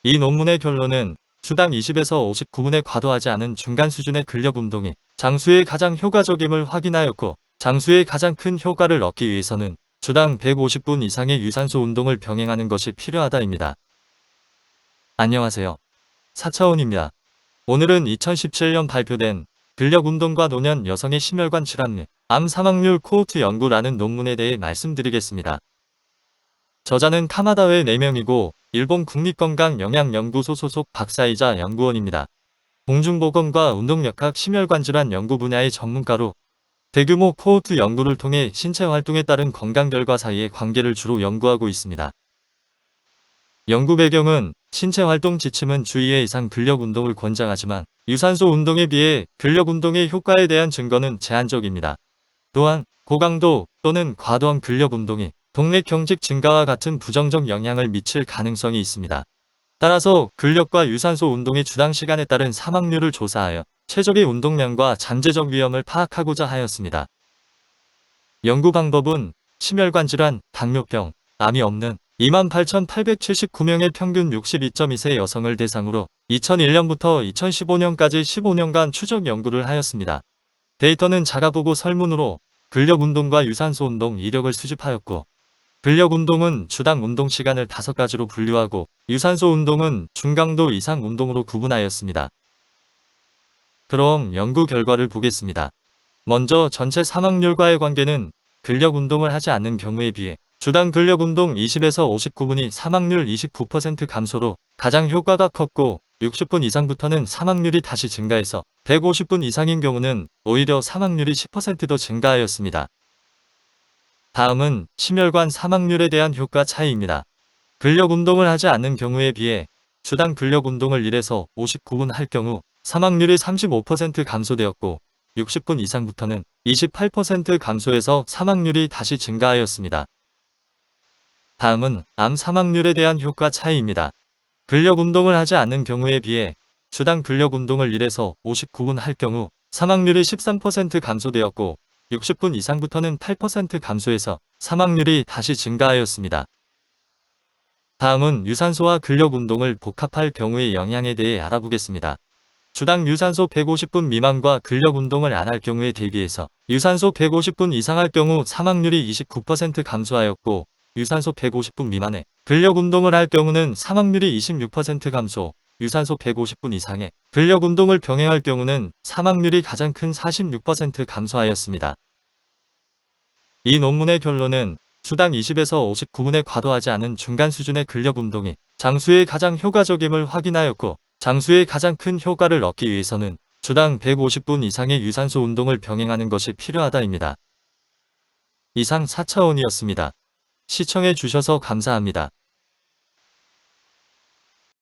이 논문의 결론은 주당 20에서 59분에 과도하지 않은 중간 수준의 근력 운동이 장수에 가장 효과적임을 확인하였고, 장수에 가장 큰 효과를 얻기 위해서는 주당 150분 이상의 유산소 운동을 병행하는 것이 필요하다입니다. 안녕하세요. 사차원입니다. 오늘은 2017년 발표된 근력 운동과 노년 여성의 심혈관 질환 및 암 사망률 코호트 연구라는 논문에 대해 말씀드리겠습니다. 저자는 카나다의 4명이고 일본 국립건강영양연구소 소속 박사이자 연구원입니다. 공중보건과 운동역학 심혈관 질환 연구 분야의 전문가로 대규모 코호트 연구를 통해 신체 활동에 따른 건강 결과 사이의 관계를 주로 연구하고 있습니다. 연구 배경은 신체 활동 지침은 주 2회 이상 근력 운동을 권장하지만 유산소 운동에 비해 근력 운동의 효과에 대한 증거는 제한적입니다. 또한 고강도 또는 과도한 근력 운동이 동맥 경직 증가와 같은 부정적 영향을 미칠 가능성이 있습니다. 따라서 근력과 유산소 운동의 주당 시간에 따른 사망률을 조사하여 최적의 운동량과 잠재적 위험을 파악하고자 하였습니다. 연구 방법은 심혈관 질환, 당뇨병, 암이 없는 28,879명의 평균 62.2세 여성을 대상으로 2001년부터 2015년까지 15년간 추적 연구를 하였습니다. 데이터는 자가보고 설문으로 근력 운동과 유산소 운동 이력을 수집하였고, 근력 운동은 주당 운동 시간을 5가지로 분류하고 유산소 운동은 중강도 이상 운동으로 구분하였습니다. 그럼 연구 결과를 보겠습니다. 먼저 전체 사망률과의 관계는 근력 운동을 하지 않는 경우에 비해 주당 근력 운동 20에서 59분이 사망률 29% 감소로 가장 효과가 컸고, 60분 이상부터는 사망률이 다시 증가해서 150분 이상인 경우는 오히려 사망률이 10% 더 증가하였습니다. 다음은 심혈관 사망률에 대한 효과 차이입니다. 근력 운동을 하지 않는 경우에 비해 주당 근력 운동을 1에서 59분 할 경우 사망률이 35% 감소되었고, 60분 이상부터는 28% 감소해서 사망률이 다시 증가하였습니다. 다음은 암 사망률에 대한 효과 차이입니다. 근력 운동을 하지 않는 경우에 비해 주당 근력 운동을 1에서 59분 할 경우 사망률이 13% 감소되었고, 60분 이상부터는 8% 감소해서 사망률이 다시 증가하였습니다. 다음은 유산소와 근력 운동을 복합할 경우의 영향에 대해 알아보겠습니다. 주당 유산소 150분 미만과 근력 운동을 안 할 경우에 대비해서 유산소 150분 이상 할 경우 사망률이 29% 감소하였고, 유산소 150분 미만의 근력 운동을 할 경우는 사망률이 26% 감소, 유산소 150분 이상의 근력 운동을 병행할 경우는 사망률이 가장 큰 46% 감소하였습니다. 이 논문의 결론은 주당 20에서 59분에 과도하지 않은 중간 수준의 근력 운동이 장수에 가장 효과적임을 확인하였고, 장수에 가장 큰 효과를 얻기 위해서는 주당 150분 이상의 유산소 운동을 병행하는 것이 필요하다입니다. 이상 4차원이었습니다. 시청해 주셔서 감사합니다.